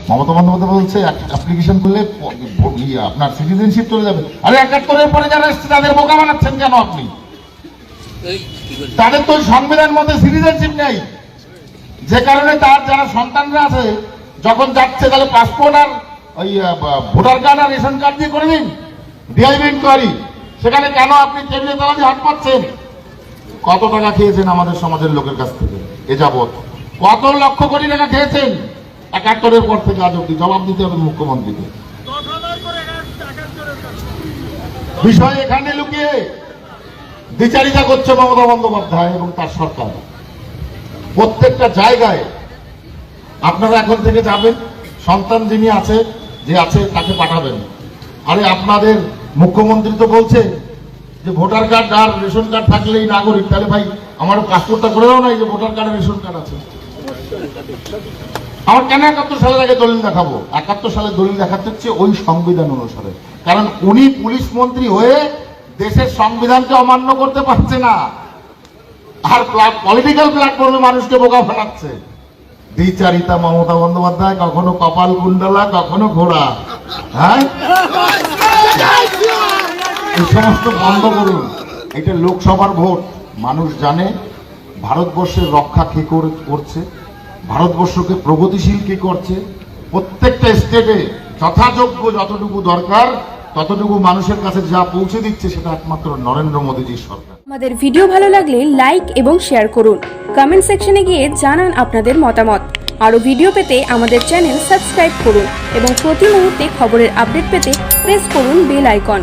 মমতা বন্দ্যোপাধ্যায় বলছে অ্যাপ্লিকেশন করলে আপনার সিটিজেনশিপ চলে যাবে। আরে 71-এর পরে যারা এসছে তাদের বোকা বানাচ্ছেন কেন আপনি? তাদের তো সংবিধান মতে সিটিজেনশিপ নেই, যে কারণে তার যারা সন্তানরা আছে যখন যাচ্ছে তাহলে পাসপোর্ট আর ওই ভোটার কার্ড আর রেশন কার্ড দিয়ে করে দিন ডিআইবি ইনকোয়ারি। সেখানে কেন আপনি কেন্দ্রীয় তলাতে হাত পাচ্ছেন? কত টাকা খেয়েছেন আমাদের সমাজের লোকের কাছ থেকে এ যাবৎ? কত লক্ষ কোটি টাকা খেয়েছেন 71-এর পর থেকে আজ অব্দি? জবাব দিতে হবে মুখ্যমন্ত্রীকে। বিষয় এখানে লুকিয়ে বিচারিতা করছে মমতা বন্দ্যোপাধ্যায় এবং তার সরকার। প্রত্যেকটা জায়গায় আপনারা এখন থেকে যাবেন, সন্তান যিনি আছে যে আছে তাকে পাঠাবেন। আরে আপনাদের মুখ্যমন্ত্রী তো বলছে যে ভোটার কার্ড আর রেশন কার্ড থাকলেই নাগরিক। তাহলে ভাই আমার পাসপোর্টটা করে দাও না, এই যে ভোটার কার্ড আর রেশন কার্ড আছে। আমার কেন 71 সালের আগে দলিল দেখাবো? 71 সালে দলিল দেখাতে হচ্ছে ওই সংবিধান অনুসারে, কারণ উনি পুলিশ মন্ত্রী হয়ে দেশের সংবিধানকে অমান্য করতে পারছে না, আর পলিটিক্যাল প্ল্যাটফর্মে মানুষকে বোকা বানাচ্ছে। দ্বিচারিতা মমতা বন্দ্যোপাধ্যায়, কখনো কপাল কুণ্ডলা, কখনো ঘোড়া। হ্যাঁ, এই সমস্ত বন্ধ করুন। এটা লোকসভার ভোট, মানুষ জানে ভারতবর্ষের রক্ষা কি করছে, ভারতবর্ষকে প্রগতিশীল কি করছে। প্রত্যেকটা স্টেটে যথাযোগ্য যতটুকু দরকার ততটুকু মানুষের কাছে যা পৌঁছে দিচ্ছে সেটা একমাত্র নরেন্দ্র মোদীজির সরকার। আমাদের ভিডিও ভালো লাগলে লাইক এবং শেয়ার করুন, কমেন্ট সেকশনে গিয়ে জানান আপনাদের মতামত। আরও ভিডিও পেতে আমাদের চ্যানেল সাবস্ক্রাইব করুন এবং প্রতি মুহূর্তে খবরের আপডেট পেতে প্রেস করুন বেল আইকন।